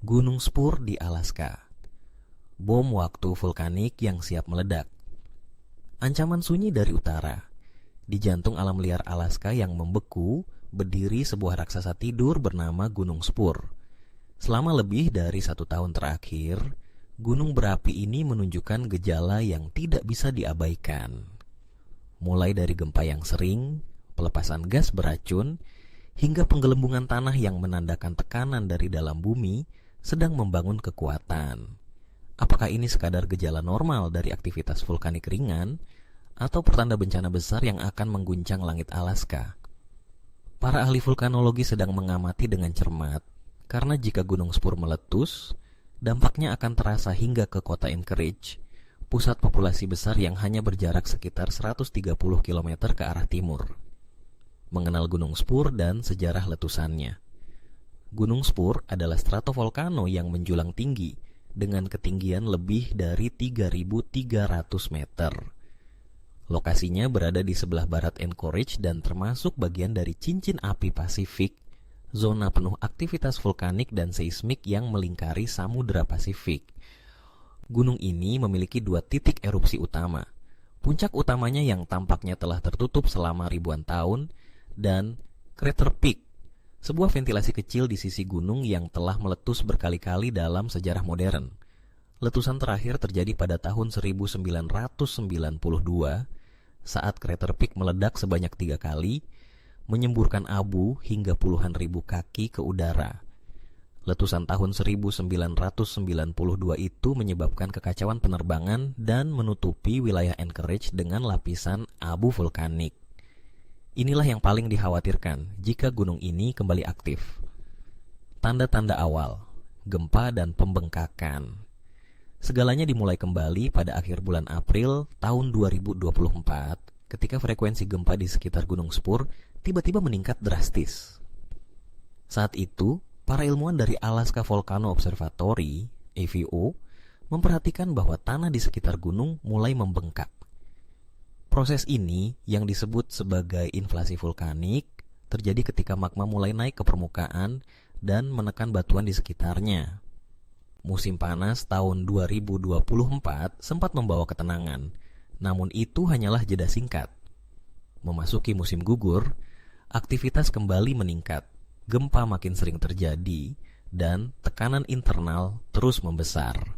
Gunung Spur di Alaska. Bom waktu vulkanik yang siap meledak. Ancaman sunyi dari utara. Di jantung alam liar Alaska yang membeku, berdiri sebuah raksasa tidur bernama Gunung Spur. Selama lebih dari 1 tahun terakhir, gunung berapi ini menunjukkan gejala yang tidak bisa diabaikan. Mulai dari gempa yang sering, pelepasan gas beracun, hingga penggelembungan tanah yang menandakan tekanan dari dalam bumi sedang membangun kekuatan. Apakah ini sekadar gejala normal dari aktivitas vulkanik ringan atau pertanda bencana besar yang akan mengguncang langit Alaska? Para ahli vulkanologi sedang mengamati dengan cermat karena jika Gunung Spur meletus, dampaknya akan terasa hingga ke kota Anchorage, pusat populasi besar yang hanya berjarak sekitar 130 km ke arah timur. Mengenal Gunung Spur dan sejarah letusannya. Gunung Spur adalah stratovolcano yang menjulang tinggi dengan ketinggian lebih dari 3.300 meter. Lokasinya berada di sebelah barat Anchorage dan termasuk bagian dari cincin api Pasifik, zona penuh aktivitas vulkanik dan seismik yang melingkari Samudra Pasifik. Gunung ini memiliki 2 titik erupsi utama. Puncak utamanya yang tampaknya telah tertutup selama ribuan tahun, dan Crater Peak, sebuah ventilasi kecil di sisi gunung yang telah meletus berkali-kali dalam sejarah modern. Letusan terakhir terjadi pada tahun 1992 saat Crater Peak meledak sebanyak 3 kali, menyemburkan abu hingga puluhan ribu kaki ke udara. Letusan tahun 1992 itu menyebabkan kekacauan penerbangan dan menutupi wilayah Anchorage dengan lapisan abu vulkanik. Inilah yang paling dikhawatirkan jika gunung ini kembali aktif. Tanda-tanda awal, gempa dan pembengkakan. Segalanya dimulai kembali pada akhir bulan April tahun 2024 ketika frekuensi gempa di sekitar Gunung Spur tiba-tiba meningkat drastis. Saat itu, para ilmuwan dari Alaska Volcano Observatory, AVO, memperhatikan bahwa tanah di sekitar gunung mulai membengkak. Proses ini, yang disebut sebagai inflasi vulkanik, terjadi ketika magma mulai naik ke permukaan dan menekan batuan di sekitarnya. Musim panas tahun 2024 sempat membawa ketenangan, namun itu hanyalah jeda singkat. Memasuki musim gugur, aktivitas kembali meningkat, gempa makin sering terjadi, dan tekanan internal terus membesar.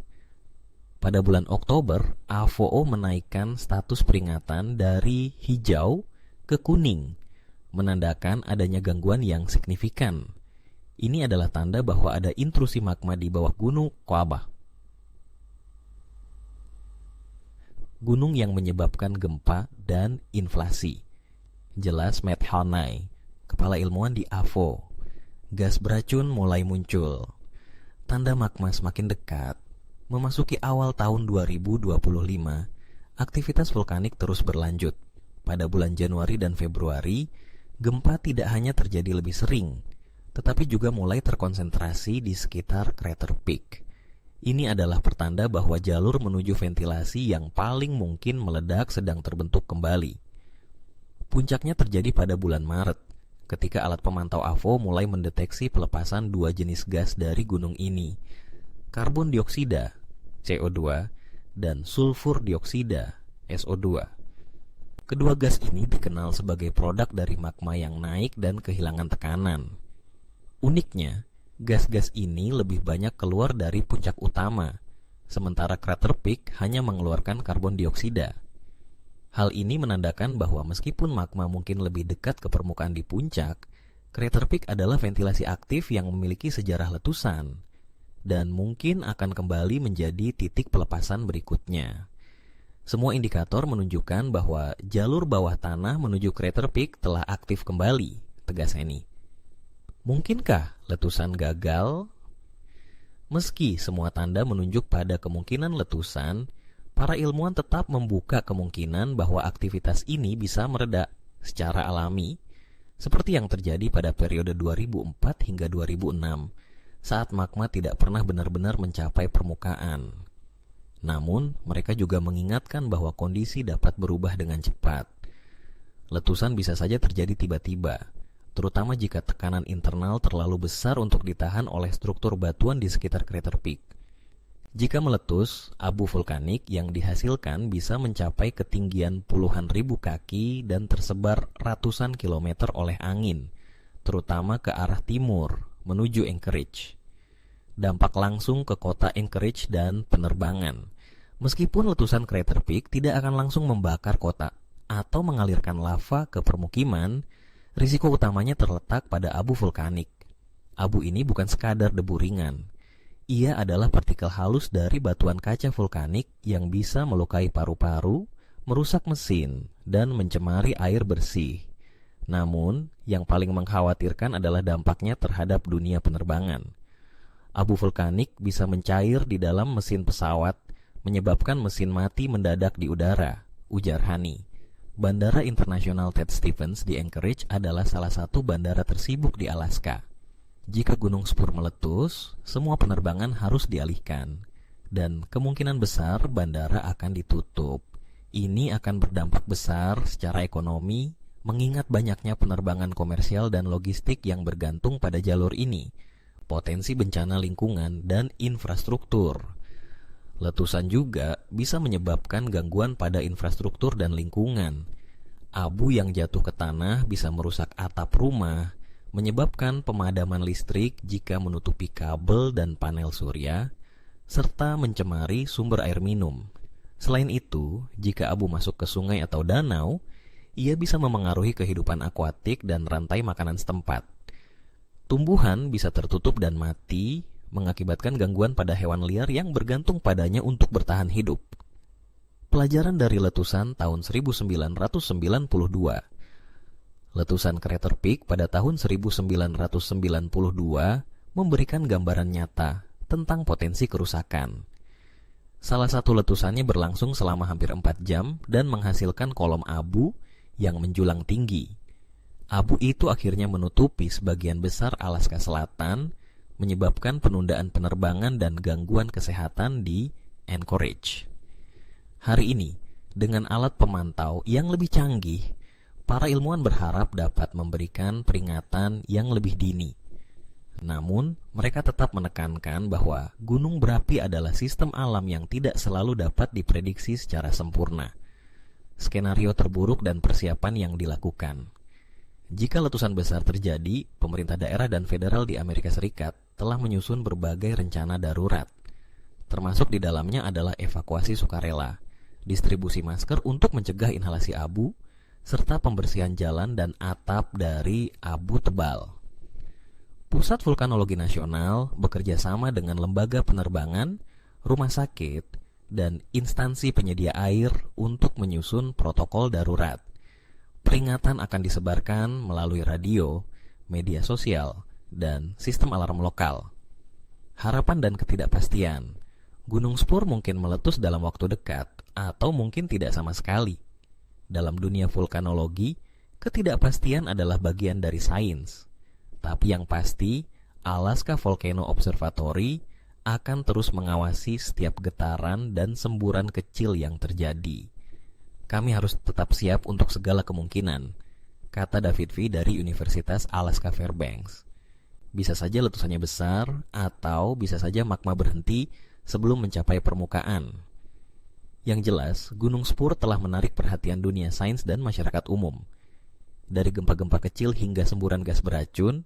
Pada bulan Oktober, AVO menaikkan status peringatan dari hijau ke kuning, menandakan adanya gangguan yang signifikan. Ini adalah tanda bahwa ada intrusi magma di bawah gunung Kaaba. Gunung yang menyebabkan gempa dan inflasi. Jelas Matt Hanay, kepala ilmuwan di AVO. Gas beracun mulai muncul. Tanda magma semakin dekat. Memasuki awal tahun 2025, aktivitas vulkanik terus berlanjut. Pada bulan Januari dan Februari, gempa tidak hanya terjadi lebih sering, tetapi juga mulai terkonsentrasi di sekitar Crater Peak. Ini adalah pertanda bahwa jalur menuju ventilasi yang paling mungkin meledak sedang terbentuk kembali. Puncaknya terjadi pada bulan Maret, ketika alat pemantau AVO mulai mendeteksi pelepasan 2 jenis gas dari gunung ini, karbon dioksida, CO2, dan sulfur dioksida, SO2. Kedua gas ini dikenal sebagai produk dari magma yang naik dan kehilangan tekanan. Uniknya, gas-gas ini lebih banyak keluar dari puncak utama, sementara Crater Peak hanya mengeluarkan karbon dioksida. Hal ini menandakan bahwa meskipun magma mungkin lebih dekat ke permukaan di puncak, Crater Peak adalah ventilasi aktif yang memiliki sejarah letusan, dan mungkin akan kembali menjadi titik pelepasan berikutnya. Semua indikator menunjukkan bahwa jalur bawah tanah menuju Crater Peak telah aktif kembali, tegas Henny. Mungkinkah letusan gagal? Meski semua tanda menunjuk pada kemungkinan letusan, para ilmuwan tetap membuka kemungkinan bahwa aktivitas ini bisa mereda secara alami, seperti yang terjadi pada periode 2004 hingga 2006, saat magma tidak pernah benar-benar mencapai permukaan. Namun, mereka juga mengingatkan bahwa kondisi dapat berubah dengan cepat. Letusan bisa saja terjadi tiba-tiba, terutama jika tekanan internal terlalu besar untuk ditahan oleh struktur batuan di sekitar Crater Peak. Jika meletus, abu vulkanik yang dihasilkan bisa mencapai ketinggian puluhan ribu kaki dan tersebar ratusan kilometer oleh angin, terutama ke arah timur, menuju Anchorage. Dampak langsung ke kota Anchorage dan penerbangan. Meskipun letusan Crater Peak tidak akan langsung membakar kota atau mengalirkan lava ke permukiman, risiko utamanya terletak pada abu vulkanik. Abu ini bukan sekadar debu ringan. Ia adalah partikel halus dari batuan kaca vulkanik yang bisa melukai paru-paru, merusak mesin, dan mencemari air bersih. Namun, yang paling mengkhawatirkan adalah dampaknya terhadap dunia penerbangan. Abu vulkanik bisa mencair di dalam mesin pesawat, menyebabkan mesin mati mendadak di udara, ujar Hani. Bandara Internasional Ted Stevens di Anchorage adalah salah satu bandara tersibuk di Alaska. Jika gunung Spur meletus, semua penerbangan harus dialihkan, dan kemungkinan besar bandara akan ditutup. Ini akan berdampak besar secara ekonomi, mengingat banyaknya penerbangan komersial dan logistik yang bergantung pada jalur ini, potensi bencana lingkungan, dan infrastruktur. Letusan juga bisa menyebabkan gangguan pada infrastruktur dan lingkungan. Abu yang jatuh ke tanah bisa merusak atap rumah, menyebabkan pemadaman listrik jika menutupi kabel dan panel surya, serta mencemari sumber air minum. Selain itu, jika abu masuk ke sungai atau danau, ia bisa memengaruhi kehidupan akuatik dan rantai makanan setempat. Tumbuhan bisa tertutup dan mati, mengakibatkan gangguan pada hewan liar yang bergantung padanya untuk bertahan hidup. Pelajaran dari letusan tahun 1992. Letusan Crater Peak pada tahun 1992 memberikan gambaran nyata tentang potensi kerusakan. Salah satu letusannya berlangsung selama hampir 4 jam dan menghasilkan kolom abu yang menjulang tinggi. Abu itu akhirnya menutupi sebagian besar Alaska Selatan, menyebabkan penundaan penerbangan dan gangguan kesehatan di Anchorage. Hari ini, dengan alat pemantau yang lebih canggih, para ilmuwan berharap dapat memberikan peringatan yang lebih dini. Namun, mereka tetap menekankan bahwa gunung berapi adalah sistem alam yang tidak selalu dapat diprediksi secara sempurna. Skenario terburuk dan persiapan yang dilakukan. Jika letusan besar terjadi, pemerintah daerah dan federal di Amerika Serikat telah menyusun berbagai rencana darurat. Termasuk di dalamnya adalah evakuasi sukarela, distribusi masker untuk mencegah inhalasi abu, serta pembersihan jalan dan atap dari abu tebal. Pusat Vulkanologi Nasional bekerja sama dengan lembaga penerbangan, rumah sakit, dan instansi penyedia air untuk menyusun protokol darurat. Peringatan akan disebarkan melalui radio, media sosial, dan sistem alarm lokal. Harapan dan ketidakpastian. Gunung Spur mungkin meletus dalam waktu dekat, atau mungkin tidak sama sekali. Dalam dunia vulkanologi, ketidakpastian adalah bagian dari sains. Tapi yang pasti, Alaska Volcano Observatory akan terus mengawasi setiap getaran dan semburan kecil yang terjadi. Kami harus tetap siap untuk segala kemungkinan, kata David V. dari Universitas Alaska Fairbanks. Bisa saja letusannya besar, atau bisa saja magma berhenti sebelum mencapai permukaan. Yang jelas, Gunung Spur telah menarik perhatian dunia sains dan masyarakat umum. Dari gempa-gempa kecil hingga semburan gas beracun,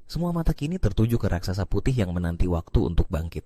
semua mata kini tertuju ke raksasa putih yang menanti waktu untuk bangkit.